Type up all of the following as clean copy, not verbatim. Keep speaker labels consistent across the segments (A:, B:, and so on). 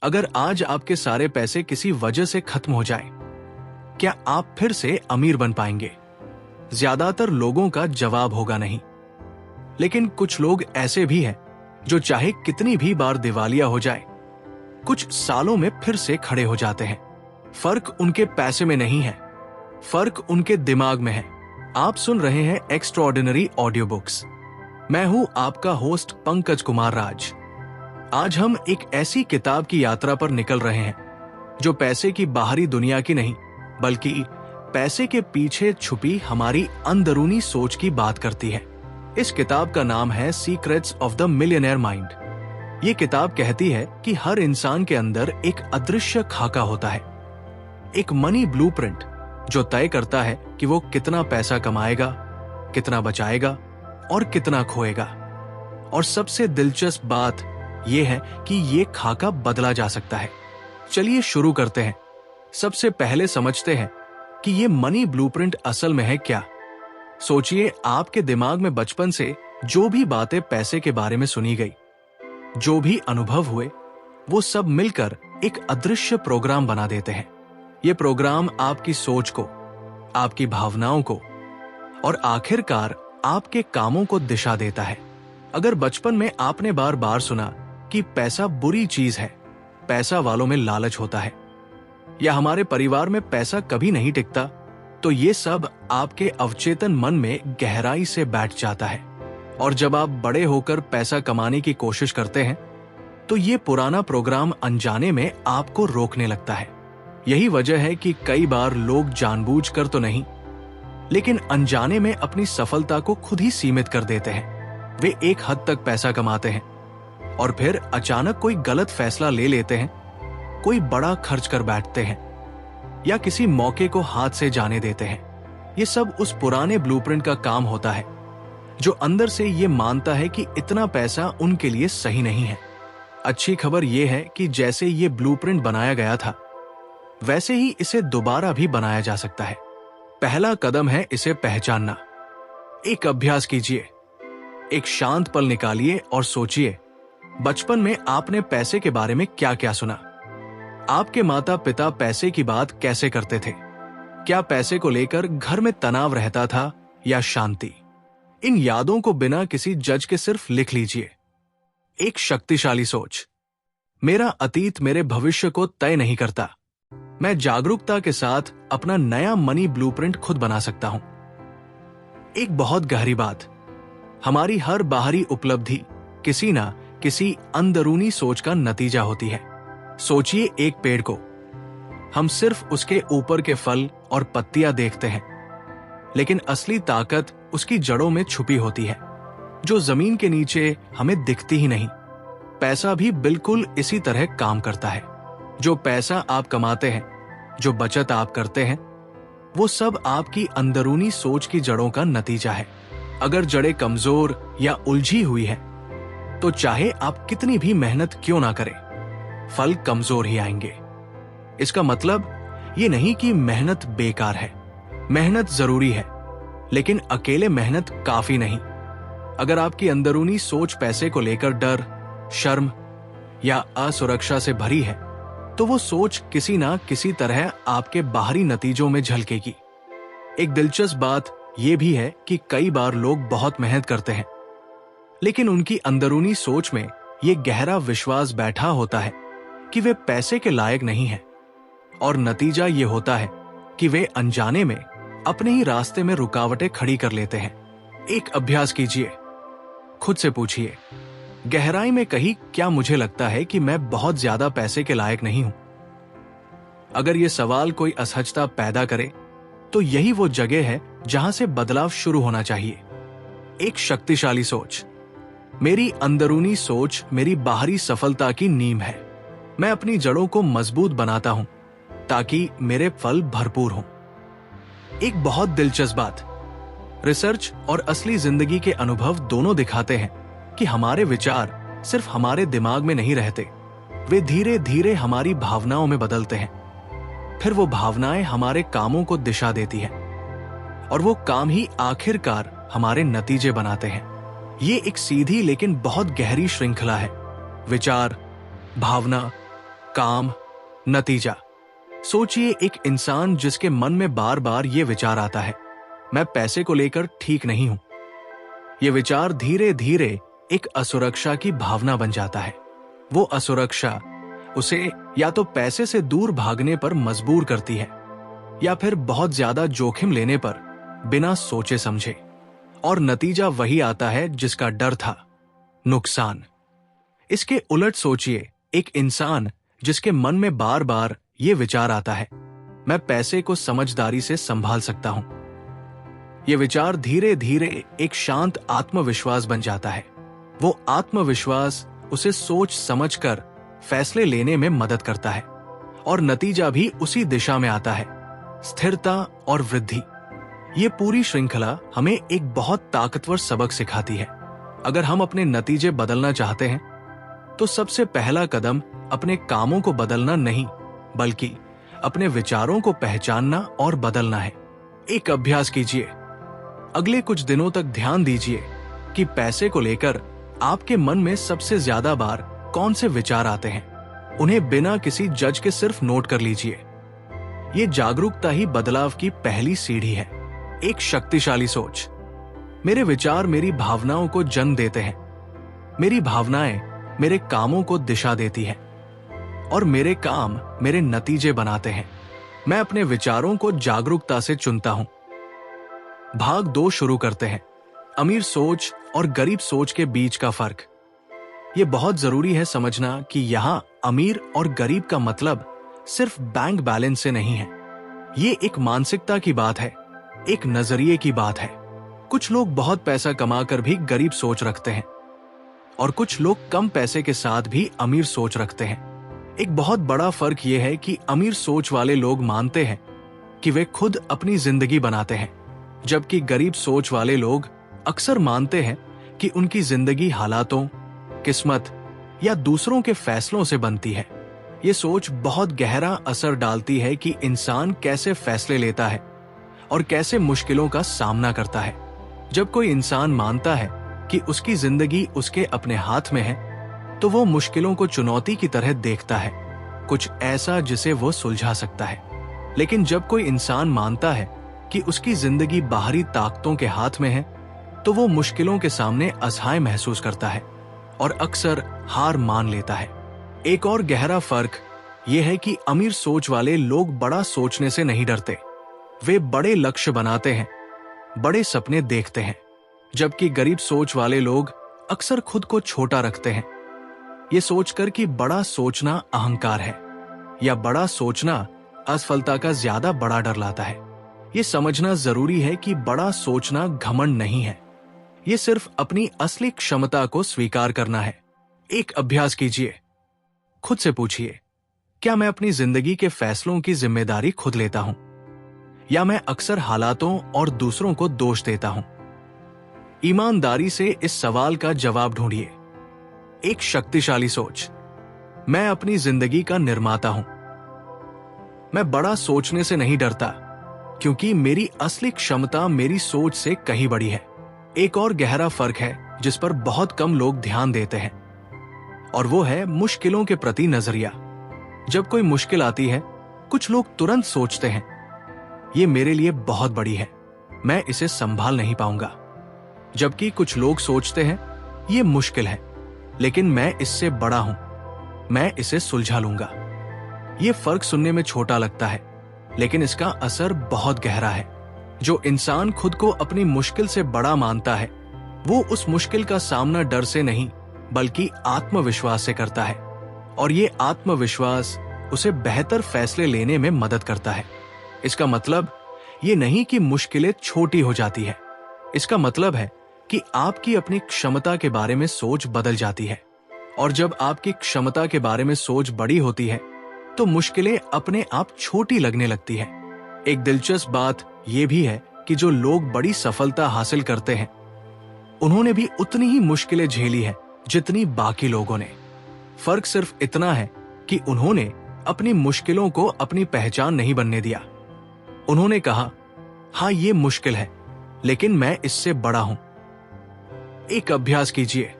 A: अगर आज आपके सारे पैसे किसी वजह से खत्म हो जाए, क्या आप फिर से अमीर बन पाएंगे? ज्यादातर लोगों का जवाब होगा नहीं। लेकिन कुछ लोग ऐसे भी हैं जो चाहे कितनी भी बार दिवालिया हो जाए, कुछ सालों में फिर से खड़े हो जाते हैं। फर्क उनके पैसे में नहीं है, फर्क उनके दिमाग में है। आप सुन रहे हैं एक्स्ट्राऑर्डिनरी ऑडियो बुक्स। मैं हूं आपका होस्ट पंकज कुमार राज। आज हम एक ऐसी किताब की यात्रा पर निकल रहे हैं जो पैसे की बाहरी दुनिया की नहीं, बल्कि पैसे के पीछे छुपी हमारी अंदरूनी सोच की बात करती है। इस किताब का नाम है secrets of the millionaire mind. ये किताब कहती है कि हर इंसान के अंदर एक अदृश्य खाका होता है, एक मनी ब्लूप्रिंट जो तय करता है कि वो कितना पैसा कमाएगा, कितना बचाएगा और कितना खोएगा। और सबसे दिलचस्प बात यह है कि ये खाका बदला जा सकता है। चलिए शुरू करते हैं। सबसे पहले समझते हैं कि ये मनी ब्लूप्रिंट असल में है क्या। सोचिए, आपके दिमाग में बचपन से जो भी बातें पैसे के बारे में सुनी गई, जो भी अनुभव हुए, वो सब मिलकर एक अदृश्य प्रोग्राम बना देते हैं। ये प्रोग्राम आपकी सोच को, आपकी भावनाओं को और आखिरकार आपके कामों को दिशा देता है। अगर बचपन में आपने बार बार सुना कि पैसा बुरी चीज है, पैसा वालों में लालच होता है, या हमारे परिवार में पैसा कभी नहीं टिकता, तो ये सब आपके अवचेतन मन में गहराई से बैठ जाता है। और जब आप बड़े होकर पैसा कमाने की कोशिश करते हैं, तो ये पुराना प्रोग्राम अनजाने में आपको रोकने लगता है। यही वजह है कि कई बार लोग जानबूझकर तो नहीं, लेकिन अनजाने में अपनी सफलता को खुद ही सीमित कर देते हैं। वे एक हद तक पैसा कमाते हैं और फिर अचानक कोई गलत फैसला ले लेते हैं, कोई बड़ा खर्च कर बैठते हैं या किसी मौके को हाथ से जाने देते हैं। ये सब उस पुराने ब्लूप्रिंट का काम होता है जो अंदर से ये मानता है कि इतना पैसा उनके लिए सही नहीं है। अच्छी खबर यह है कि जैसे ये ब्लूप्रिंट बनाया गया था, वैसे ही इसे दोबारा भी बनाया जा सकता है। पहला कदम है इसे पहचानना। एक अभ्यास कीजिए। एक शांत पल निकालिए और सोचिए, बचपन में आपने पैसे के बारे में क्या क्या सुना? आपके माता पिता पैसे की बात कैसे करते थे? क्या पैसे को लेकर घर में तनाव रहता था या शांति? इन यादों को बिना किसी जज के सिर्फ लिख लीजिए। एक शक्तिशाली सोच। मेरा अतीत मेरे भविष्य को तय नहीं करता। मैं जागरूकता के साथ अपना नया मनी ब्लूप्रिंट खुद बना सकता हूं। एक बहुत गहरी बात, हमारी हर बाहरी उपलब्धि किसी ना किसी अंदरूनी सोच का नतीजा होती है। सोचिए, एक पेड़ को हम सिर्फ उसके ऊपर के फल और पत्तियां देखते हैं, लेकिन असली ताकत उसकी जड़ों में छुपी होती है, जो जमीन के नीचे हमें दिखती ही नहीं। पैसा भी बिल्कुल इसी तरह काम करता है। जो पैसा आप कमाते हैं, जो बचत आप करते हैं, वो सब आपकी अंदरूनी सोच की जड़ों का नतीजा है। अगर जड़ें कमजोर या उलझी हुई है, तो चाहे आप कितनी भी मेहनत क्यों ना करें, फल कमजोर ही आएंगे। इसका मतलब ये नहीं कि मेहनत बेकार है। मेहनत जरूरी है, लेकिन अकेले मेहनत काफी नहीं। अगर आपकी अंदरूनी सोच पैसे को लेकर डर, शर्म या असुरक्षा से भरी है, तो वो सोच किसी ना किसी तरह आपके बाहरी नतीजों में झलकेगी। एक दिलचस्प बात यह भी है कि कई बार लोग बहुत मेहनत करते हैं, लेकिन उनकी अंदरूनी सोच में ये गहरा विश्वास बैठा होता है कि वे पैसे के लायक नहीं हैं, और नतीजा ये होता है कि वे अनजाने में अपने ही रास्ते में रुकावटें खड़ी कर लेते हैं। एक अभ्यास कीजिए। खुद से पूछिए, गहराई में कहीं क्या मुझे लगता है कि मैं बहुत ज्यादा पैसे के लायक नहीं हूं? अगर यह सवाल कोई असहजता पैदा करे, तो यही वो जगह है जहां से बदलाव शुरू होना चाहिए। एक शक्तिशाली सोच। मेरी अंदरूनी सोच मेरी बाहरी सफलता की नींव है। मैं अपनी जड़ों को मजबूत बनाता हूं ताकि मेरे फल भरपूर हों। एक बहुत दिलचस्प बात, रिसर्च और असली जिंदगी के अनुभव दोनों दिखाते हैं कि हमारे विचार सिर्फ हमारे दिमाग में नहीं रहते, वे धीरे धीरे हमारी भावनाओं में बदलते हैं। फिर वो भावनाएं हमारे कामों को दिशा देती हैं, और वो काम ही आखिरकार हमारे नतीजे बनाते हैं। ये एक सीधी लेकिन बहुत गहरी श्रृंखला है। विचार, भावना, काम, नतीजा। सोचिए एक इंसान जिसके मन में बार बार ये विचार आता है, मैं पैसे को लेकर ठीक नहीं हूं। ये विचार धीरे धीरे एक असुरक्षा की भावना बन जाता है। वो असुरक्षा उसे या तो पैसे से दूर भागने पर मजबूर करती है या फिर बहुत ज्यादा जोखिम लेने पर बिना सोचे समझे। और नतीजा वही आता है जिसका डर था, नुकसान। इसके उलट सोचिए एक इंसान जिसके मन में बार बार ये विचार आता है, मैं पैसे को समझदारी से संभाल सकता हूं। यह विचार धीरे धीरे एक शांत आत्मविश्वास बन जाता है। वो आत्मविश्वास उसे सोच समझकर फैसले लेने में मदद करता है और नतीजा भी उसी दिशा में आता है, स्थिरता और वृद्धि। ये पूरी श्रृंखला हमें एक बहुत ताकतवर सबक सिखाती है। अगर हम अपने नतीजे बदलना चाहते हैं तो सबसे पहला कदम अपने कामों को बदलना नहीं, बल्कि अपने विचारों को पहचानना और बदलना है। एक अभ्यास कीजिए। अगले कुछ दिनों तक ध्यान दीजिए कि पैसे को लेकर आपके मन में सबसे ज्यादा बार कौन से विचार आते हैं। उन्हें बिना किसी जज के सिर्फ नोट कर लीजिए। ये जागरूकता ही बदलाव की पहली सीढ़ी है। एक शक्तिशाली सोच। मेरे विचार मेरी भावनाओं को जन्म देते हैं, मेरी भावनाएं मेरे कामों को दिशा देती हैं और मेरे काम मेरे नतीजे बनाते हैं। मैं अपने विचारों को जागरूकता से चुनता हूं। भाग 2 शुरू करते हैं, अमीर सोच और गरीब सोच के बीच का फर्क। यह बहुत जरूरी है समझना कि यहां अमीर और गरीब का मतलब सिर्फ बैंक बैलेंस से नहीं है। ये एक मानसिकता की बात है, एक नजरिए की बात है। कुछ लोग बहुत पैसा कमाकर भी गरीब सोच रखते हैं और कुछ लोग कम पैसे के साथ भी अमीर सोच रखते हैं। एक बहुत बड़ा फर्क यह है कि अमीर सोच वाले लोग मानते हैं कि वे खुद अपनी जिंदगी बनाते हैं, जबकि गरीब सोच वाले लोग अक्सर मानते हैं कि उनकी जिंदगी हालातों, किस्मत या दूसरों के फैसलों से बनती है। ये सोच बहुत गहरा असर डालती है कि इंसान कैसे फैसले लेता है और कैसे मुश्किलों का सामना करता है। जब कोई इंसान मानता है कि उसकी जिंदगी उसके अपने हाथ में है, तो वो मुश्किलों को चुनौती की तरह देखता है, कुछ ऐसा जिसे वो सुलझा सकता है। लेकिन जब कोई इंसान मानता है कि उसकी जिंदगी बाहरी ताकतों के हाथ में है, तो वो मुश्किलों के सामने असहाय महसूस करता है और अक्सर हार मान लेता है। एक और गहरा फर्क यह है कि अमीर सोच वाले लोग बड़ा सोचने से नहीं डरते। वे बड़े लक्ष्य बनाते हैं, बड़े सपने देखते हैं, जबकि गरीब सोच वाले लोग अक्सर खुद को छोटा रखते हैं, ये सोचकर कि बड़ा सोचना अहंकार है या बड़ा सोचना असफलता का ज्यादा बड़ा डर लाता है। ये समझना जरूरी है कि बड़ा सोचना घमंड नहीं है, ये सिर्फ अपनी असली क्षमता को स्वीकार करना है। एक अभ्यास कीजिए। खुद से पूछिए, क्या मैं अपनी जिंदगी के फैसलों की जिम्मेदारी खुद लेता हूं या मैं अक्सर हालातों और दूसरों को दोष देता हूं? ईमानदारी से इस सवाल का जवाब ढूंढिए। एक शक्तिशाली सोच। मैं अपनी जिंदगी का निर्माता हूं। मैं बड़ा सोचने से नहीं डरता क्योंकि मेरी असली क्षमता मेरी सोच से कहीं बड़ी है। एक और गहरा फर्क है जिस पर बहुत कम लोग ध्यान देते हैं और वो है मुश्किलों के प्रति नजरिया। जब कोई मुश्किल आती है, कुछ लोग तुरंत सोचते हैं, ये मेरे लिए बहुत बड़ी है, मैं इसे संभाल नहीं पाऊंगा। जबकि कुछ लोग सोचते हैं, ये मुश्किल है, लेकिन मैं इससे बड़ा हूं, मैं इसे सुलझा लूंगा। ये फर्क सुनने में छोटा लगता है, लेकिन इसका असर बहुत गहरा है। जो इंसान खुद को अपनी मुश्किल से बड़ा मानता है, वो उस मुश्किल का सामना डर से नहीं बल्कि आत्मविश्वास से करता है और ये आत्मविश्वास उसे बेहतर फैसले लेने में मदद करता है। इसका मतलब ये नहीं कि मुश्किलें छोटी हो जाती है, इसका मतलब है कि आपकी अपनी क्षमता के बारे में सोच बदल जाती है और जब आपकी क्षमता के बारे में सोच बड़ी होती है तो मुश्किलें अपने आप छोटी लगने लगती है। एक दिलचस्प बात यह भी है कि जो लोग बड़ी सफलता हासिल करते हैं, उन्होंने भी उतनी ही मुश्किलें झेली है जितनी बाकी लोगों ने। फर्क सिर्फ इतना है कि उन्होंने अपनी मुश्किलों को अपनी पहचान नहीं बनने दिया। उन्होंने कहा, हां ये मुश्किल है, लेकिन मैं इससे बड़ा हूं। एक अभ्यास कीजिए।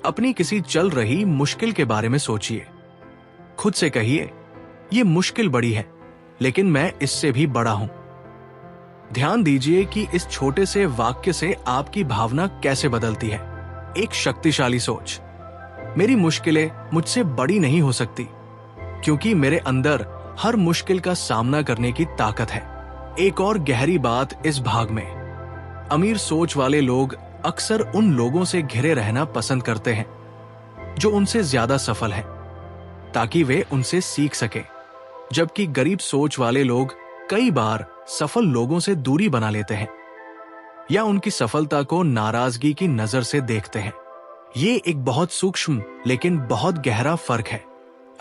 A: अपनी किसी चल रही मुश्किल के बारे में सोचिए। खुद से कहिए, ये मुश्किल बड़ी है, लेकिन मैं इससे भी बड़ा हूं। ध्यान दीजिए कि इस छोटे से वाक्य से आपकी भावना कैसे बदलती है। एक शक्तिशाली सोच, मेरी मुश्किलें मुझसे बड़ी नहीं हो सकती, क्योंकि मेरे अंदर हर मुश्किल का सामना करने की ताकत है। एक और गहरी बात इस भाग में, अमीर सोच वाले लोग अक्सर उन लोगों से घिरे रहना पसंद करते हैं जो उनसे ज्यादा सफल हैं, ताकि वे उनसे सीख सके, जबकि गरीब सोच वाले लोग कई बार सफल लोगों से दूरी बना लेते हैं या उनकी सफलता को नाराजगी की नजर से देखते हैं। ये एक बहुत सूक्ष्म लेकिन बहुत गहरा फर्क है।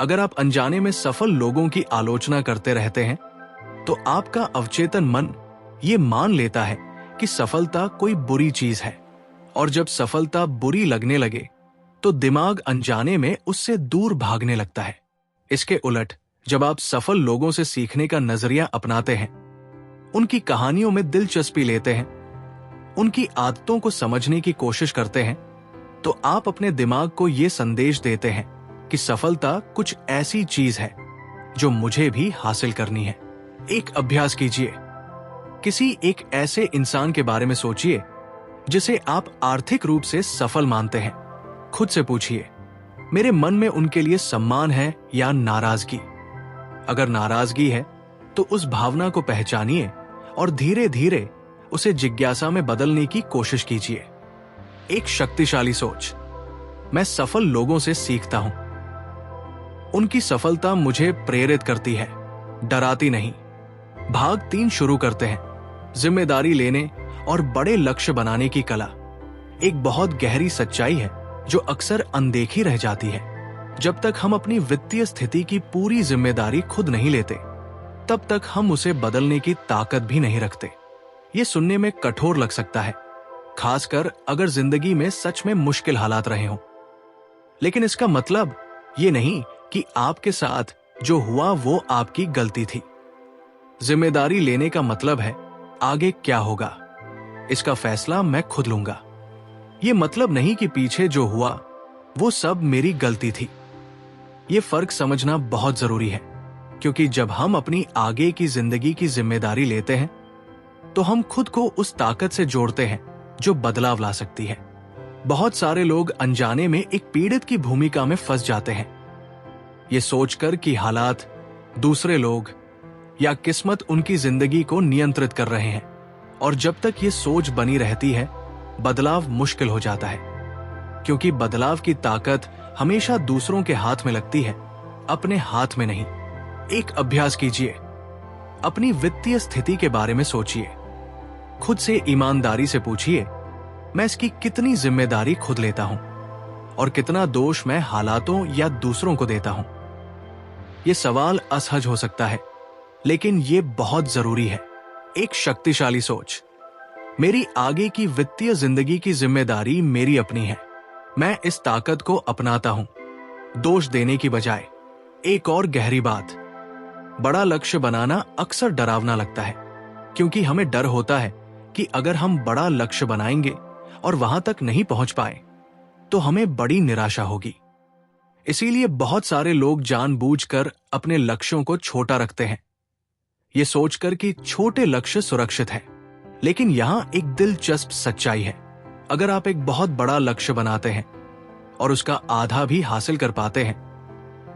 A: अगर आप अनजाने में सफल लोगों की आलोचना करते रहते हैं, तो आपका अवचेतन मन ये मान लेता है कि सफलता कोई बुरी चीज है, और जब सफलता बुरी लगने लगे तो दिमाग अनजाने में उससे दूर भागने लगता है। इसके उलट जब आप सफल लोगों से सीखने का नजरिया अपनाते हैं, उनकी कहानियों में दिलचस्पी लेते हैं, उनकी आदतों को समझने की कोशिश करते हैं, तो आप अपने दिमाग को यह संदेश देते हैं कि सफलता कुछ ऐसी चीज है जो मुझे भी हासिल करनी है। एक अभ्यास कीजिए, किसी एक ऐसे इंसान के बारे में सोचिए जिसे आप आर्थिक रूप से सफल मानते हैं। खुद से पूछिए, मेरे मन में उनके लिए सम्मान है या नाराजगी? अगर नाराजगी है तो उस भावना को पहचानिए और धीरे धीरे उसे जिज्ञासा में बदलने की कोशिश कीजिए। एक शक्तिशाली सोच, मैं सफल लोगों से सीखता हूं, उनकी सफलता मुझे प्रेरित करती है, डराती नहीं। भाग 3 शुरू करते हैं, जिम्मेदारी लेने और बड़े लक्ष्य बनाने की कला। एक बहुत गहरी सच्चाई है जो अक्सर अनदेखी रह जाती है। जब तक हम अपनी वित्तीय स्थिति की पूरी जिम्मेदारी खुद नहीं लेते, तब तक हम उसे बदलने की ताकत भी नहीं रखते। ये सुनने में कठोर लग सकता है, खासकर अगर जिंदगी में सच में मुश्किल हालात रहे हों। लेकिन इसका मतलब ये नहीं कि आपके साथ जो हुआ वो आपकी गलती थी। जिम्मेदारी लेने का मतलब है आगे क्या होगा, इसका फैसला मैं खुद लूंगा। ये मतलब नहीं कि पीछे जो हुआ वो सब मेरी गलती थी। ये फर्क समझना बहुत जरूरी है, क्योंकि जब हम अपनी आगे की जिंदगी की जिम्मेदारी लेते हैं, तो हम खुद को उस ताकत से जोड़ते हैं जो बदलाव ला सकती है। बहुत सारे लोग अनजाने में एक पीड़ित की भूमिका में फंस जाते हैं, ये सोचकर कि हालात, दूसरे लोग या किस्मत उनकी जिंदगी को नियंत्रित कर रहे हैं। और जब तक ये सोच बनी रहती है, बदलाव मुश्किल हो जाता है, क्योंकि बदलाव की ताकत हमेशा दूसरों के हाथ में लगती है, अपने हाथ में नहीं। एक अभ्यास कीजिए, अपनी वित्तीय स्थिति के बारे में सोचिए। खुद से ईमानदारी से पूछिए, मैं इसकी कितनी जिम्मेदारी खुद लेता हूं और कितना दोष मैं हालातों या दूसरों को देता हूं। यह सवाल असहज हो सकता है, लेकिन यह बहुत जरूरी है। एक शक्तिशाली सोच, मेरी आगे की वित्तीय जिंदगी की जिम्मेदारी मेरी अपनी है। मैं इस ताकत को अपनाता हूं, दोष देने की बजाय। एक और गहरी बात, बड़ा लक्ष्य बनाना अक्सर डरावना लगता है, क्योंकि हमें डर होता है कि अगर हम बड़ा लक्ष्य बनाएंगे और वहां तक नहीं पहुंच पाए, तो हमें बड़ी निराशा होगी। इसीलिए बहुत सारे लोग जानबूझकर अपने लक्ष्यों को छोटा रखते हैं, ये सोचकर कि छोटे लक्ष्य सुरक्षित हैं। लेकिन यहां एक दिलचस्प सच्चाई है, अगर आप एक बहुत बड़ा लक्ष्य बनाते हैं और उसका आधा भी हासिल कर पाते हैं,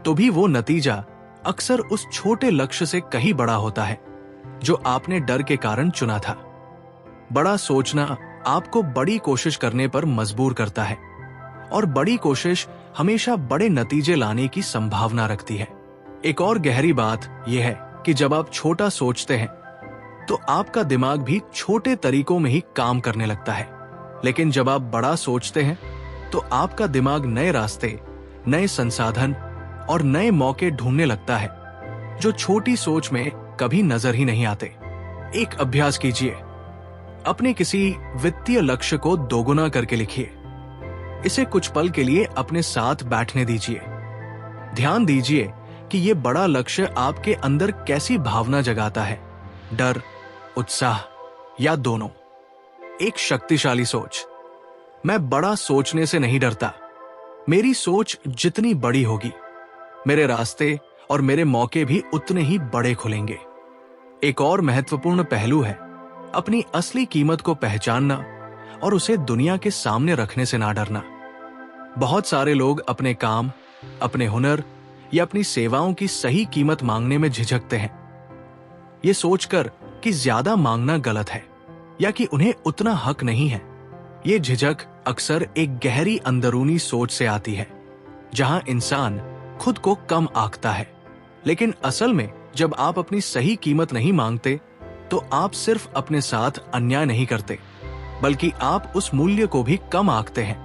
A: तो भी वो नतीजा अक्सर उस छोटे लक्ष्य से कहीं बड़ा होता है जो आपने डर के कारण चुना था। बड़ा सोचना आपको बड़ी कोशिश करने पर मजबूर करता है, और बड़ी कोशिश हमेशा बड़े नतीजे लाने की संभावना रखती है। एक और गहरी बात यह है कि जब आप छोटा सोचते हैं, तो आपका दिमाग भी छोटे तरीकों में ही काम करने लगता है। लेकिन जब आप बड़ा सोचते हैं, तो आपका दिमाग नए रास्ते, नए संसाधन और नए मौके ढूंढने लगता है, जो छोटी सोच में कभी नजर ही नहीं आते। एक अभ्यास कीजिए, अपने किसी वित्तीय लक्ष्य को दोगुना करके लिखिए। इसे कुछ पल के लिए अपने साथ बैठने दीजिए। ध्यान दीजिए कि यह बड़ा लक्ष्य आपके अंदर कैसी भावना जगाता है, डर, उत्साह या दोनों। एक शक्तिशाली सोच, मैं बड़ा सोचने से नहीं डरता, मेरी सोच जितनी बड़ी होगी, मेरे रास्ते और मेरे मौके भी उतने ही बड़े खुलेंगे। एक और महत्वपूर्ण पहलू है अपनी असली कीमत को पहचानना और उसे दुनिया के सामने रखने से ना डरना। बहुत सारे लोग अपने काम, अपने हुनर या अपनी सेवाओं की सही कीमत मांगने में झिझकते हैं, ये सोचकर कि ज्यादा मांगना गलत है या कि उन्हें उतना हक नहीं है। ये झिझक अक्सर एक गहरी अंदरूनी सोच से आती है, जहां इंसान खुद को कम आंकता है। लेकिन असल में जब आप अपनी सही कीमत नहीं मांगते, तो आप सिर्फ अपने साथ अन्याय नहीं करते, बल्कि आप उस मूल्य को भी कम आंकते हैं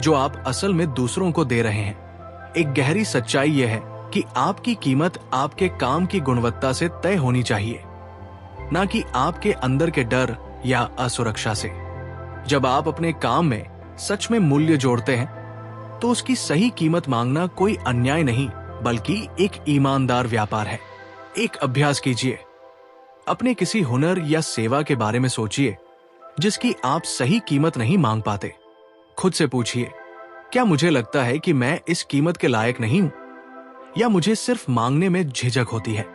A: जो आप असल में दूसरों को दे रहे हैं। एक गहरी सच्चाई यह है कि आपकी कीमत आपके काम की गुणवत्ता से तय होनी चाहिए, ना कि आपके अंदर के डर या असुरक्षा से। जब आप अपने काम में सच में मूल्य जोड़ते हैं, तो उसकी सही कीमत मांगना कोई अन्याय नहीं, बल्कि एक ईमानदार व्यापार है। एक अभ्यास कीजिए, अपने किसी हुनर या सेवा के बारे में सोचिए जिसकी आप सही कीमत नहीं मांग पाते। खुद से पूछिए, क्या मुझे लगता है कि मैं इस कीमत के लायक नहीं हूं, या मुझे सिर्फ मांगने में झिझक होती है?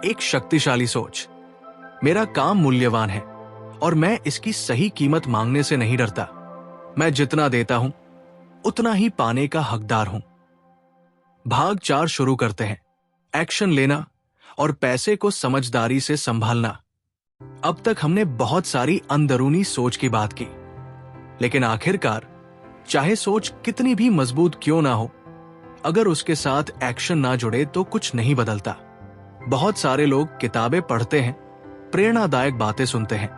A: एक शक्तिशाली सोच, मेरा काम मूल्यवान है और मैं इसकी सही कीमत मांगने से नहीं डरता। मैं जितना देता हूं उतना ही पाने का हकदार हूं। भाग 4 शुरू करते हैं। एक्शन लेना और पैसे को समझदारी से संभालना। अब तक हमने बहुत सारी अंदरूनी सोच की बात की, लेकिन आखिरकार चाहे सोच कितनी भी मजबूत क्यों ना हो, अगर उसके साथ एक्शन ना जुड़े तो कुछ नहीं बदलता। बहुत सारे लोग किताबें पढ़ते हैं, प्रेरणादायक बातें सुनते हैं,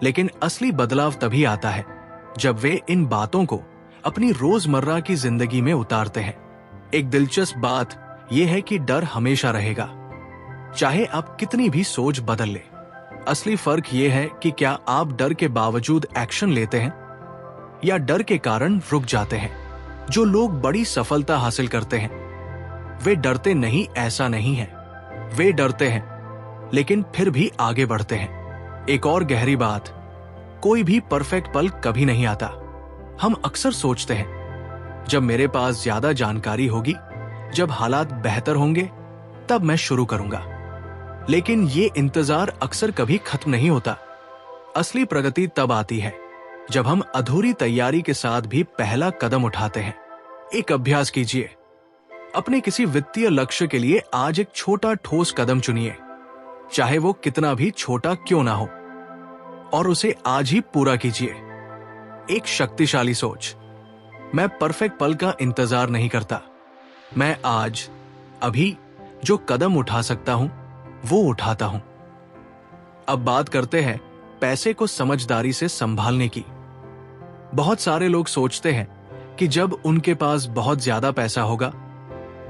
A: लेकिन असली बदलाव तभी आता है जब वे इन बातों को अपनी रोजमर्रा की जिंदगी में उतारते हैं। एक दिलचस्प बात यह है कि डर हमेशा रहेगा, चाहे आप कितनी भी सोच बदल ले। असली फर्क यह है कि क्या आप डर के बावजूद एक्शन लेते हैं या डर के कारण रुक जाते हैं। जो लोग बड़ी सफलता हासिल करते हैं, वे डरते नहीं ऐसा नहीं है, वे डरते हैं लेकिन फिर भी आगे बढ़ते हैं। एक और गहरी बात, कोई भी परफेक्ट पल कभी नहीं आता। हम अक्सर सोचते हैं, जब मेरे पास ज्यादा जानकारी होगी, जब हालात बेहतर होंगे, तब मैं शुरू करूंगा। लेकिन ये इंतजार अक्सर कभी खत्म नहीं होता। असली प्रगति तब आती है जब हम अधूरी तैयारी के साथ भी पहला कदम उठाते हैं। एक अभ्यास कीजिए, अपने किसी वित्तीय लक्ष्य के लिए आज एक छोटा ठोस कदम चुनिए, चाहे वो कितना भी छोटा क्यों ना हो, और उसे आज ही पूरा कीजिए। एक शक्तिशाली सोच, मैं परफेक्ट पल का इंतजार नहीं करता, मैं आज अभी जो कदम उठा सकता हूं वो उठाता हूं। अब बात करते हैं पैसे को समझदारी से संभालने की। बहुत सारे लोग सोचते हैं कि जब उनके पास बहुत ज्यादा पैसा होगा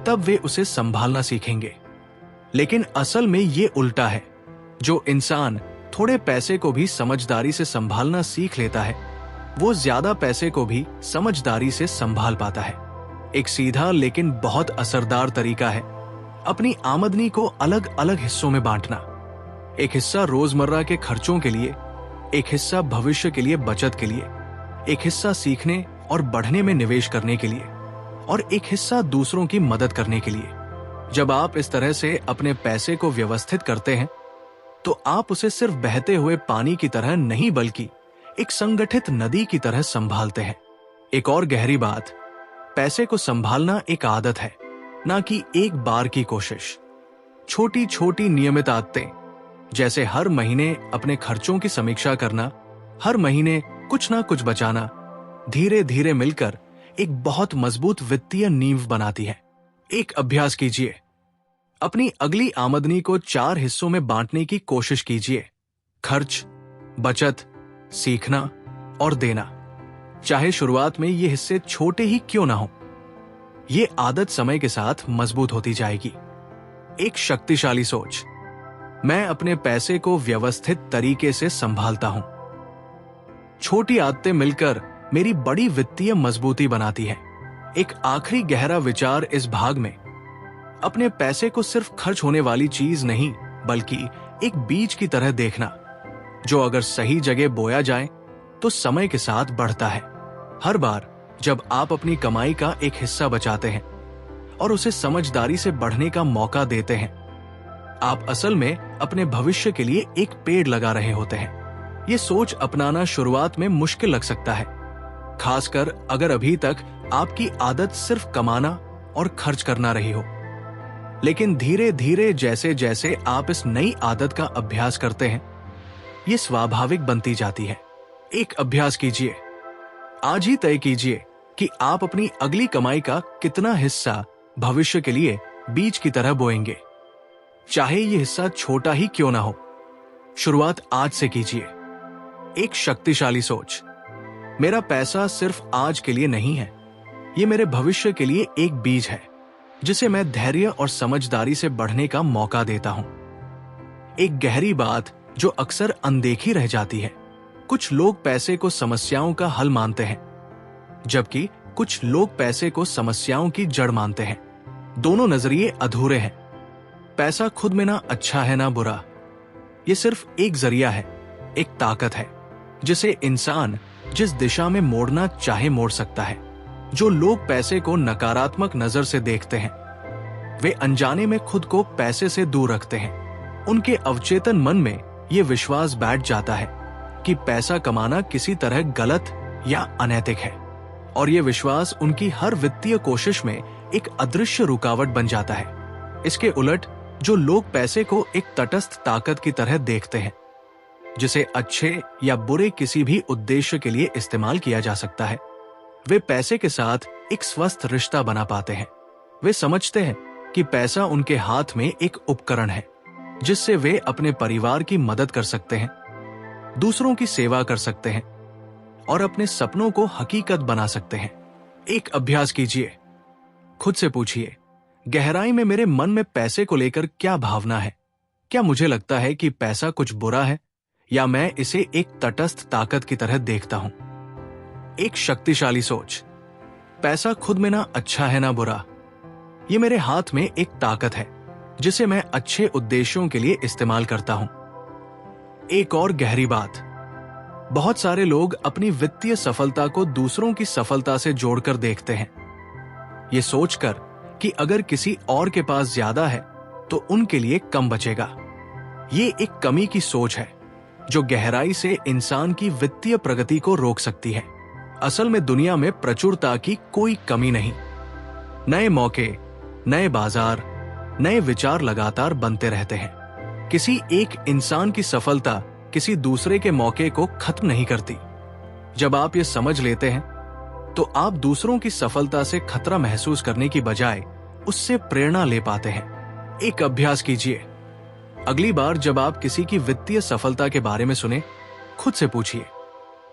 A: तब वे उसे संभालना सीखेंगे, लेकिन असल में ये उल्टा है। जो इंसान थोड़े पैसे को भी समझदारी से संभालना सीख लेता है, वो ज्यादा पैसे को भी समझदारी से संभाल पाता है। एक सीधा लेकिन बहुत असरदार तरीका है अपनी आमदनी को अलग अलग हिस्सों में बांटना। एक हिस्सा रोजमर्रा के खर्चों के लिए, एक हिस्सा भविष्य के लिए बचत के लिए, एक हिस्सा सीखने और बढ़ने में निवेश करने के लिए, और एक हिस्सा दूसरों की मदद करने के लिए। जब आप इस तरह से अपने पैसे को व्यवस्थित करते हैं, तो आप उसे सिर्फ बहते हुए पानी की तरह नहीं, बल्कि एक संगठित नदी की तरह संभालते हैं। एक और गहरी बात, पैसे को संभालना एक आदत है, ना कि एक बार की कोशिश। छोटी छोटी नियमित आदतें, जैसे हर महीने अपने खर्चों की समीक्षा करना, हर महीने कुछ ना कुछ बचाना, धीरे धीरे मिलकर एक बहुत मजबूत वित्तीय नींव बनाती है। एक अभ्यास कीजिए, अपनी अगली आमदनी को 4 हिस्सों में बांटने की कोशिश कीजिए। खर्च, बचत, सीखना और देना। चाहे शुरुआत में ये हिस्से छोटे ही क्यों ना हो, ये आदत समय के साथ मजबूत होती जाएगी। एक शक्तिशाली सोच, मैं अपने पैसे को व्यवस्थित तरीके से संभालता हूं। छोटी आदतें मिलकर मेरी बड़ी वित्तीय मजबूती बनाती है। एक आखिरी गहरा विचार इस भाग में, अपने पैसे को सिर्फ खर्च होने वाली चीज नहीं, बल्कि एक बीज की तरह देखना, जो अगर सही जगह बोया जाए तो समय के साथ बढ़ता है। हर बार जब आप अपनी कमाई का एक हिस्सा बचाते हैं और उसे समझदारी से बढ़ने का मौका देते हैं। आप असल में अपने भविष्य के लिए एक पेड़ लगा रहे होते हैं। ये सोच अपनाना शुरुआत में मुश्किल लग सकता है, खासकर अगर अभी तक आपकी आदत सिर्फ कमाना और खर्च करना रही हो। लेकिन धीरे धीरे जैसे जैसे आप इस नई आदत का अभ्यास करते हैं, ये स्वाभाविक बनती जाती है। एक अभ्यास कीजिए। आज ही तय कीजिए कि आप अपनी अगली कमाई का कितना हिस्सा भविष्य के लिए बीज की तरह बोएंगे, चाहे ये हिस्सा छोटा ही क्यों ना हो। शुरुआत आज से कीजिए। एक शक्तिशाली सोच। मेरा पैसा सिर्फ आज के लिए नहीं है, ये मेरे भविष्य के लिए एक बीज है जिसे मैं धैर्य और समझदारी से बढ़ने का मौका देता हूं। एक गहरी बात जो अक्सर अनदेखी रह जाती है। कुछ लोग पैसे को समस्याओं का हल मानते हैं, जबकि कुछ लोग पैसे को समस्याओं की जड़ मानते हैं। दोनों नजरिए अधूरे हैं। पैसा खुद में ना अच्छा है ना बुरा, ये सिर्फ एक जरिया है, एक ताकत है जिसे इंसान जिस दिशा में मोड़ना चाहे मोड़ सकता है। जो लोग पैसे को नकारात्मक नजर से देखते हैं, वे अनजाने में खुद को पैसे से दूर रखते हैं। उनके अवचेतन मन में ये विश्वास बैठ जाता है कि पैसा कमाना किसी तरह गलत या अनैतिक है, और ये विश्वास उनकी हर वित्तीय कोशिश में एक अदृश्य रुकावट बन जाता है। इसके उलट जो लोग पैसे को एक तटस्थ ताकत की तरह देखते हैं, जिसे अच्छे या बुरे किसी भी उद्देश्य के लिए इस्तेमाल किया जा सकता है, वे पैसे के साथ एक स्वस्थ रिश्ता बना पाते हैं। वे समझते हैं कि पैसा उनके हाथ में एक उपकरण है जिससे वे अपने परिवार की मदद कर सकते हैं, दूसरों की सेवा कर सकते हैं और अपने सपनों को हकीकत बना सकते हैं। एक अभ्यास कीजिए। खुद से पूछिए, गहराई में मेरे मन में पैसे को लेकर क्या भावना है? क्या मुझे लगता है कि पैसा कुछ बुरा है, या मैं इसे एक तटस्थ ताकत की तरह देखता हूं? एक शक्तिशाली सोच। पैसा खुद में ना अच्छा है ना बुरा, ये मेरे हाथ में एक ताकत है जिसे मैं अच्छे उद्देश्यों के लिए इस्तेमाल करता हूं। एक और गहरी बात, बहुत सारे लोग अपनी वित्तीय सफलता को दूसरों की सफलता से जोड़कर देखते हैं, ये सोचकर कि अगर किसी और के पास ज्यादा है तो उनके लिए कम बचेगा। ये एक कमी की सोच है जो गहराई से इंसान की वित्तीय प्रगति को रोक सकती है। असल में दुनिया में प्रचुरता की कोई कमी नहीं। नए मौके, नए बाजार, नए विचार लगातार बनते रहते हैं। किसी एक इंसान की सफलता किसी दूसरे के मौके को खत्म नहीं करती। जब आप ये समझ लेते हैं तो आप दूसरों की सफलता से खतरा महसूस करने की बजाय उससे प्रेरणा ले पाते हैं। एक अभ्यास कीजिए। अगली बार जब आप किसी की वित्तीय सफलता के बारे में सुने, खुद से पूछिए,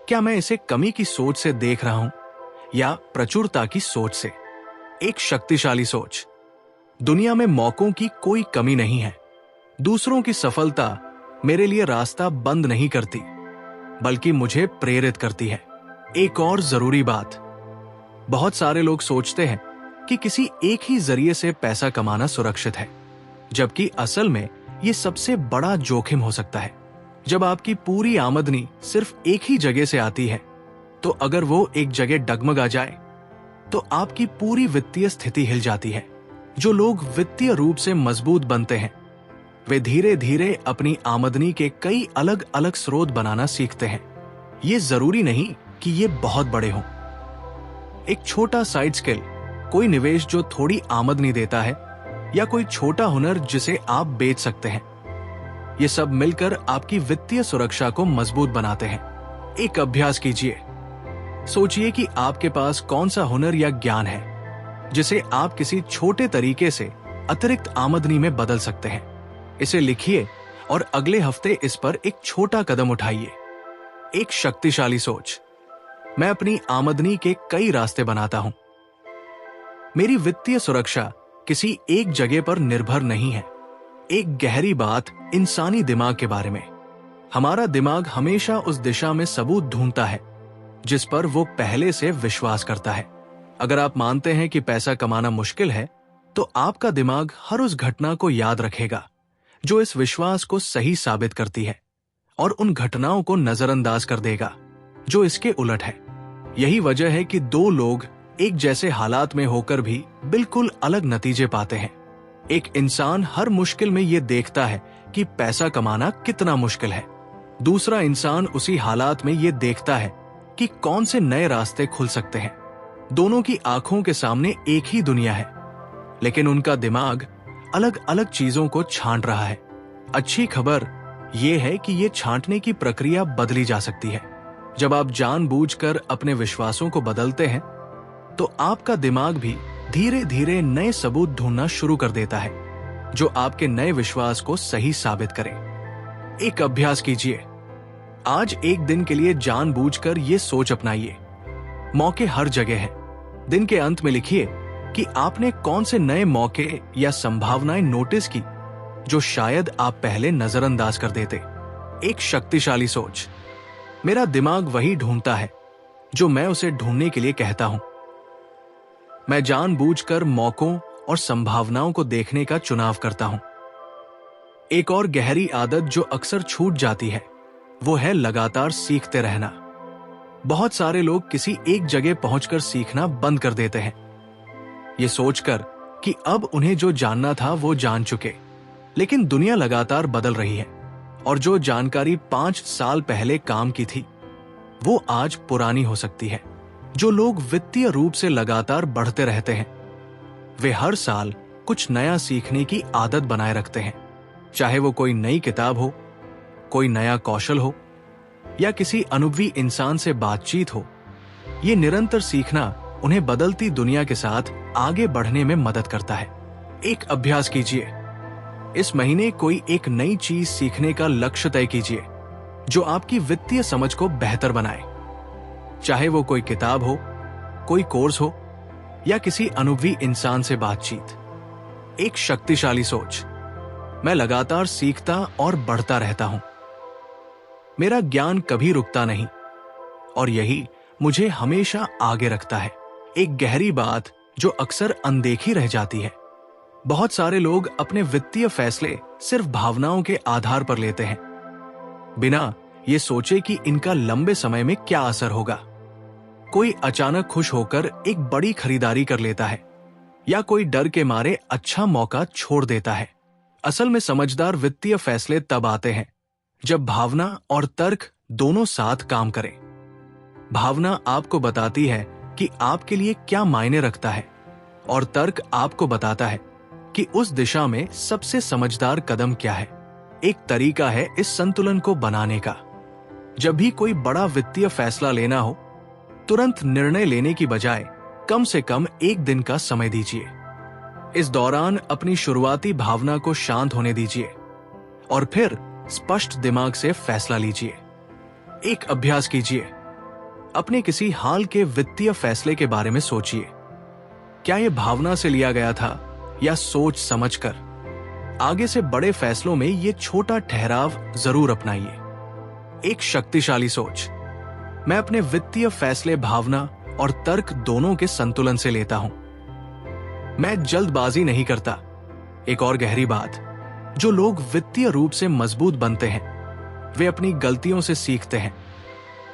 A: क्या मैं इसे कमी की सोच से देख रहा हूं या प्रचुरता की सोच से? एक शक्तिशाली सोच। दुनिया में मौकों की कोई कमी नहीं है। दूसरों की सफलता मेरे लिए रास्ता बंद नहीं करती, बल्कि मुझे प्रेरित करती है। एक और जरूरी बात, बहुत सारे लोग सोचते हैं कि किसी एक ही जरिए से पैसा कमाना सुरक्षित है, जबकि असल में ये सबसे बड़ा जोखिम हो सकता है। जब आपकी पूरी आमदनी सिर्फ एक ही जगह से आती है, तो अगर वो एक जगह डगमगा जाए तो आपकी पूरी वित्तीय स्थिति हिल जाती है। जो लोग वित्तीय रूप से मजबूत बनते हैं, वे धीरे धीरे अपनी आमदनी के कई अलग अलग स्रोत बनाना सीखते हैं। ये जरूरी नहीं कि ये बहुत बड़े हों। एक छोटा साइड स्किल, कोई निवेश जो थोड़ी आमदनी देता है, या कोई छोटा हुनर जिसे आप बेच सकते हैं, ये सब मिलकर आपकी वित्तीय सुरक्षा को मजबूत बनाते हैं। एक अभ्यास कीजिए। सोचिए कि आपके पास कौन सा हुनर या ज्ञान है जिसे आप किसी छोटे तरीके से अतिरिक्त आमदनी में बदल सकते हैं। इसे लिखिए और अगले हफ्ते इस पर एक छोटा कदम उठाइए। एक शक्तिशाली सोच। मैं अपनी आमदनी के कई रास्ते बनाता हूं। मेरी वित्तीय सुरक्षा किसी एक जगह पर निर्भर नहीं है। एक गहरी बात इंसानी दिमाग के बारे में। हमारा दिमाग हमेशा उस दिशा में सबूत ढूंढता है जिस पर वो पहले से विश्वास करता है। अगर आप मानते हैं कि पैसा कमाना मुश्किल है, तो आपका दिमाग हर उस घटना को याद रखेगा जो इस विश्वास को सही साबित करती है, और उन घटनाओं को नजरअंदाज कर देगा जो इसके उलट है। यही वजह है कि दो लोग एक जैसे हालात में होकर भी बिल्कुल अलग नतीजे पाते हैं। एक इंसान हर मुश्किल में ये देखता है कि पैसा कमाना कितना मुश्किल है। दूसरा इंसान उसी हालात में ये देखता है कि कौन से नए रास्ते खुल सकते हैं। दोनों की आंखों के सामने एक ही दुनिया है, लेकिन उनका दिमाग अलग अलग चीजों को छांट रहा है। अच्छी खबर यह है कि ये छांटने की प्रक्रिया बदली जा सकती है। जब आप जानबूझकर अपने विश्वासों को बदलते हैं, तो आपका दिमाग भी धीरे धीरे नए सबूत ढूंढना शुरू कर देता है जो आपके नए विश्वास को सही साबित करें। एक अभ्यास कीजिए। आज एक दिन के लिए जानबूझकर ये सोच अपनाइए, मौके हर जगह हैं। दिन के अंत में लिखिए कि आपने कौन से नए मौके या संभावनाएं नोटिस की जो शायद आप पहले नजरअंदाज कर देते। एक शक्तिशाली सोच। मेरा दिमाग वही ढूंढता है जो मैं उसे ढूंढने के लिए कहता हूं। मैं जानबूझकर मौकों और संभावनाओं को देखने का चुनाव करता हूं। एक और गहरी आदत जो अक्सर छूट जाती है वो है लगातार सीखते रहना। बहुत सारे लोग किसी एक जगह पहुंचकर सीखना बंद कर देते हैं, ये सोचकर कि अब उन्हें जो जानना था वो जान चुके। लेकिन दुनिया लगातार बदल रही है और जो जानकारी 5 साल पहले काम की थी वो आज पुरानी हो सकती है। जो लोग वित्तीय रूप से लगातार बढ़ते रहते हैं वे हर साल कुछ नया सीखने की आदत बनाए रखते हैं, चाहे वो कोई नई किताब हो, कोई नया कौशल हो या किसी अनुभवी इंसान से बातचीत हो। ये निरंतर सीखना उन्हें बदलती दुनिया के साथ आगे बढ़ने में मदद करता है। एक अभ्यास कीजिए। इस महीने कोई एक नई चीज सीखने का लक्ष्य तय कीजिए जो आपकी वित्तीय समझ को बेहतर बनाए, चाहे वो कोई किताब हो, कोई कोर्स हो या किसी अनुभवी इंसान से बातचीत। एक शक्तिशाली सोच। मैं लगातार सीखता और बढ़ता रहता हूं। मेरा ज्ञान कभी रुकता नहीं और यही मुझे हमेशा आगे रखता है। एक गहरी बात जो अक्सर अनदेखी रह जाती है। बहुत सारे लोग अपने वित्तीय फैसले सिर्फ भावनाओं के आधार पर लेते हैं, बिना ये सोचे कि इनका लंबे समय में क्या असर होगा। कोई अचानक खुश होकर एक बड़ी खरीदारी कर लेता है या कोई डर के मारे अच्छा मौका छोड़ देता है। असल में समझदार वित्तीय फैसले तब आते हैं जब भावना और तर्क दोनों साथ काम करें। भावना आपको बताती है कि आपके लिए क्या मायने रखता है और तर्क आपको बताता है कि उस दिशा में सबसे समझदार कदम क्या है। एक तरीका है इस संतुलन को बनाने का। जब भी कोई बड़ा वित्तीय फैसला लेना हो, तुरंत निर्णय लेने की बजाय कम से कम एक दिन का समय दीजिए। इस दौरान अपनी शुरुआती भावना को शांत होने दीजिए और फिर स्पष्ट दिमाग से फैसला लीजिए। एक अभ्यास कीजिए। अपने किसी हाल के वित्तीय फैसले के बारे में सोचिए। क्या यह भावना से लिया गया था या सोच समझकर? आगे से बड़े फैसलों में यह छोटा ठहराव जरूर अपनाइए। एक शक्तिशाली सोच। मैं अपने वित्तीय फैसले भावना और तर्क दोनों के संतुलन से लेता हूं। मैं जल्दबाजी नहीं करता। एक और गहरी बात, जो लोग वित्तीय रूप से मजबूत बनते हैं वे अपनी गलतियों से सीखते हैं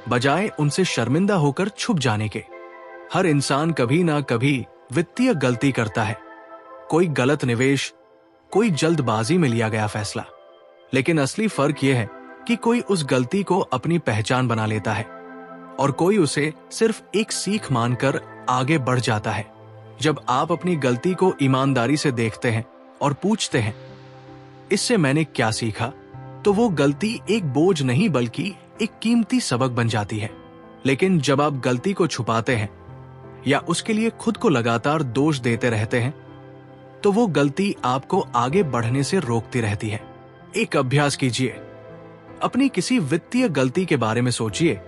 A: बजाय उनसे शर्मिंदा होकर छुप जाने के। हर इंसान कभी ना कभी वित्तीय गलती करता है। कोई गलत निवेश, कोई जल्दबाजी में लिया गया फैसला। लेकिन असली फर्क यह है कि कोई उस गलती को अपनी पहचान बना लेता है और कोई उसे सिर्फ एक सीख मानकर आगे बढ़ जाता है। जब आप अपनी गलती को ईमानदारी से देखते हैं और पूछते हैं, इससे मैंने क्या सीखा, तो वो गलती एक बोझ नहीं बल्कि एक कीमती सबक बन जाती है। लेकिन जब आप गलती को छुपाते हैं या उसके लिए खुद को लगातार दोष देते रहते हैं, तो वो गलती आपको आगे बढ़ने से रोकती रहती है। एक अभ्यास कीजिए। अपनी किसी वित्तीय गलती के बारे में सोचिए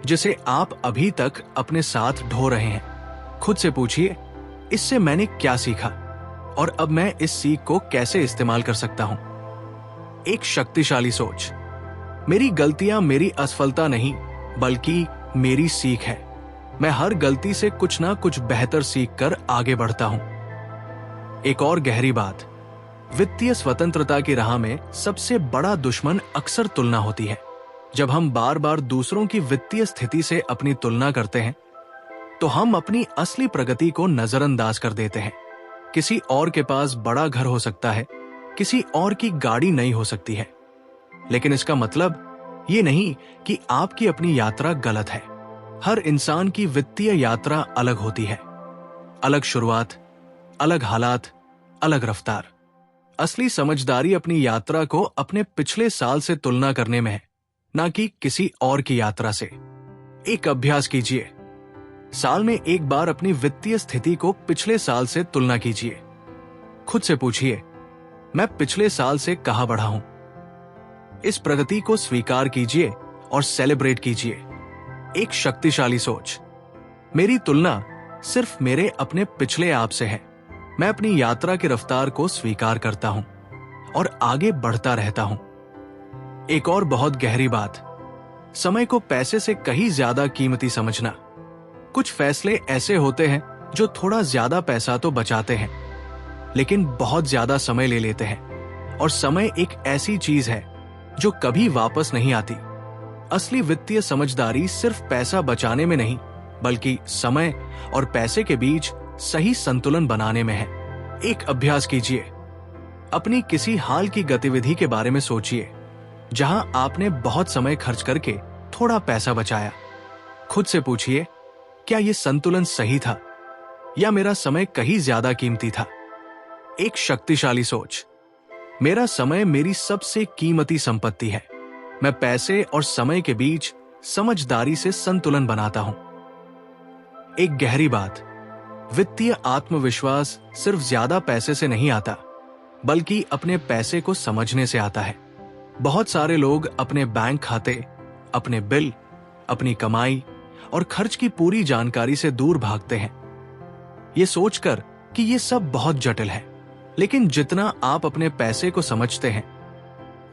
A: जिसे आप अभी तक अपने साथ ढो रहे हैं। खुद से पूछिए, इससे मैंने क्या सीखा और अब मैं इस सीख को कैसे इस्तेमाल कर सकता हूं। एक शक्तिशाली सोच। मेरी गलतियां मेरी असफलता नहीं बल्कि मेरी सीख है। मैं हर गलती से कुछ ना कुछ बेहतर सीख कर आगे बढ़ता हूं। एक और गहरी बात, वित्तीय स्वतंत्रता की राह में सबसे बड़ा दुश्मन अक्सर तुलना होती है। जब हम बार बार दूसरों की वित्तीय स्थिति से अपनी तुलना करते हैं तो हम अपनी असली प्रगति को नजरअंदाज कर देते हैं। किसी और के पास बड़ा घर हो सकता है, किसी और की गाड़ी नई हो सकती है, लेकिन इसका मतलब ये नहीं कि आपकी अपनी यात्रा गलत है। हर इंसान की वित्तीय यात्रा अलग होती है। अलग शुरुआत, अलग हालात, अलग रफ्तार। असली समझदारी अपनी यात्रा को अपने पिछले साल से तुलना करने में है, ना कि किसी और की यात्रा से। एक अभ्यास कीजिए। साल में एक बार अपनी वित्तीय स्थिति को पिछले साल से तुलना कीजिए। खुद से पूछिए, मैं पिछले साल से कहां बढ़ा हूं? इस प्रगति को स्वीकार कीजिए और सेलिब्रेट कीजिए। एक शक्तिशाली सोच। मेरी तुलना सिर्फ मेरे अपने पिछले आप से है। मैं अपनी यात्रा की रफ्तार को स्वीकार करता हूं और आगे बढ़ता रहता हूं। एक और बहुत गहरी बात, समय को पैसे से कहीं ज्यादा कीमती समझना। कुछ फैसले ऐसे होते हैं जो थोड़ा ज्यादा पैसा तो बचाते हैं, लेकिन बहुत ज्यादा समय ले लेते हैं। और समय एक ऐसी चीज है जो कभी वापस नहीं आती। असली वित्तीय समझदारी सिर्फ पैसा बचाने में नहीं, बल्कि समय और पैसे के बीच सही संतुलन बनाने में है। एक अभ्यास कीजिए। अपनी किसी हाल की गतिविधि के बारे में सोचिए जहां आपने बहुत समय खर्च करके थोड़ा पैसा बचाया। खुद से पूछिए, क्या यह संतुलन सही था या मेरा समय कहीं ज्यादा कीमती था? एक शक्तिशाली सोच। मेरा समय मेरी सबसे कीमती संपत्ति है। मैं पैसे और समय के बीच समझदारी से संतुलन बनाता हूं। एक गहरी बात, वित्तीय आत्मविश्वास सिर्फ ज्यादा पैसे से नहीं आता, बल्कि अपने पैसे को समझने से आता है। बहुत सारे लोग अपने बैंक खाते, अपने बिल, अपनी कमाई और खर्च की पूरी जानकारी से दूर भागते हैं, ये सोचकर कि ये सब बहुत जटिल है। लेकिन जितना आप अपने पैसे को समझते हैं,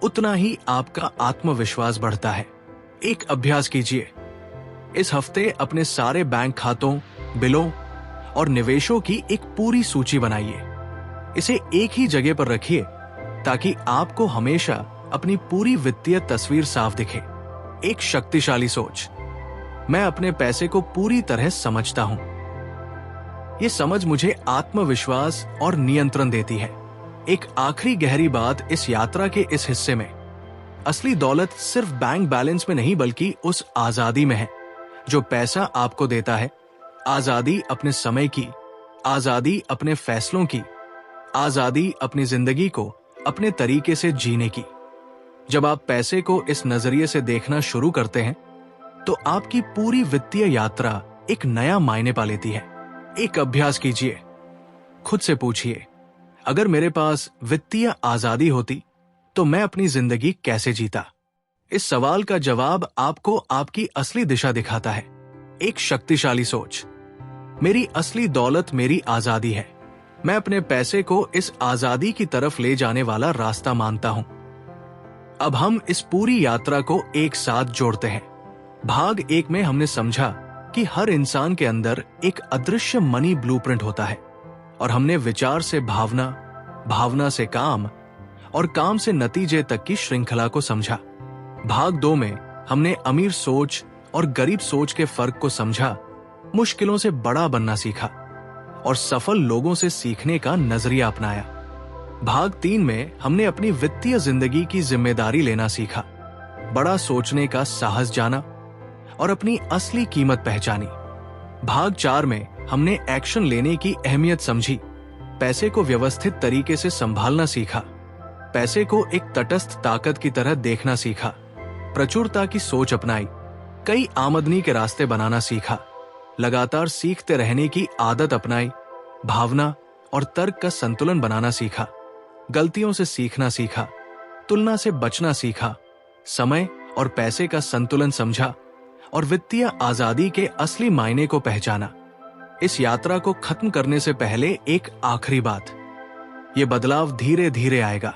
A: उतना ही आपका आत्मविश्वास बढ़ता है। एक अभ्यास कीजिए। इस हफ्ते अपने सारे बैंक खातों, बिलों और निवेशों की एक पूरी सूची बनाइए। इसे एक ही जगह पर रखिए ताकि आपको हमेशा अपनी पूरी वित्तीय तस्वीर साफ दिखे। एक शक्तिशाली सोच। मैं अपने पैसे को पूरी तरह समझता हूं। यह समझ मुझे आत्मविश्वास और नियंत्रण देती है। एक आखिरी गहरी बात इस यात्रा के इस हिस्से में, असली दौलत सिर्फ बैंक बैलेंस में नहीं, बल्कि उस आजादी में है जो पैसा आपको देता है। आजादी अपने समय की, आजादी अपने फैसलों की, आजादी अपनी जिंदगी को अपने तरीके से जीने की। जब आप पैसे को इस नजरिए से देखना शुरू करते हैं, तो आपकी पूरी वित्तीय यात्रा एक नया मायने पा लेती है। एक अभ्यास कीजिए। खुद से पूछिए, अगर मेरे पास वित्तीय आजादी होती तो मैं अपनी जिंदगी कैसे जीता? इस सवाल का जवाब आपको आपकी असली दिशा दिखाता है। एक शक्तिशाली सोच। मेरी असली दौलत मेरी आजादी है। मैं अपने पैसे को इस आजादी की तरफ ले जाने वाला रास्ता मानता हूं। अब हम इस पूरी यात्रा को एक साथ जोड़ते हैं। भाग 1 में हमने समझा कि हर इंसान के अंदर एक अदृश्य मनी ब्लूप्रिंट होता है, और हमने विचार से भावना, भावना से काम और काम से नतीजे तक की श्रृंखला को समझा। भाग 2 में हमने अमीर सोच और गरीब सोच के फर्क को समझा, मुश्किलों से बड़ा बनना सीखा और सफल लोगों से सीखने का नजरिया अपनाया। भाग 3 में हमने अपनी वित्तीय जिंदगी की जिम्मेदारी लेना सीखा, बड़ा सोचने का साहस जाना और अपनी असली कीमत पहचानी। भाग 4 में हमने एक्शन लेने की अहमियत समझी, पैसे को व्यवस्थित तरीके से संभालना सीखा, पैसे को एक तटस्थ ताकत की तरह देखना सीखा, प्रचुरता की सोच अपनाई, कई आमदनी के रास्ते बनाना सीखा, लगातार सीखते रहने की आदत अपनाई, भावना और तर्क का संतुलन बनाना सीखा, गलतियों से सीखना सीखा, तुलना से बचना सीखा, समय और पैसे का संतुलन समझा और वित्तीय आजादी के असली मायने को पहचाना। इस यात्रा को खत्म करने से पहले एक आखिरी बात, यह बदलाव धीरे धीरे आएगा,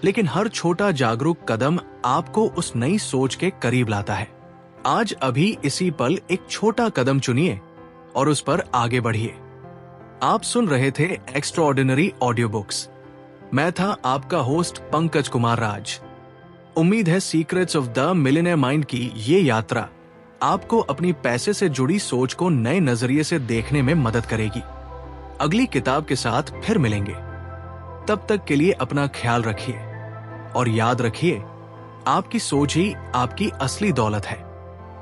A: लेकिन हर छोटा जागरूक कदम आपको उस नई सोच के करीब लाता है। आज अभी इसी पल एक छोटा कदम चुनिए और उस पर आगे बढ़िए। आप सुन रहे थे एक्स्ट्राऑर्डिनरी ऑडियो बुक्स। मैं था आपका होस्ट पंकज कुमार राज। उम्मीद है secrets of the millionaire mind की ये यात्रा आपको अपनी पैसे से जुड़ी सोच को नए नजरिए से देखने में मदद करेगी। अगली किताब के साथ फिर मिलेंगे। तब तक के लिए अपना ख्याल रखिए और याद रखिए, आपकी सोच ही आपकी असली दौलत है।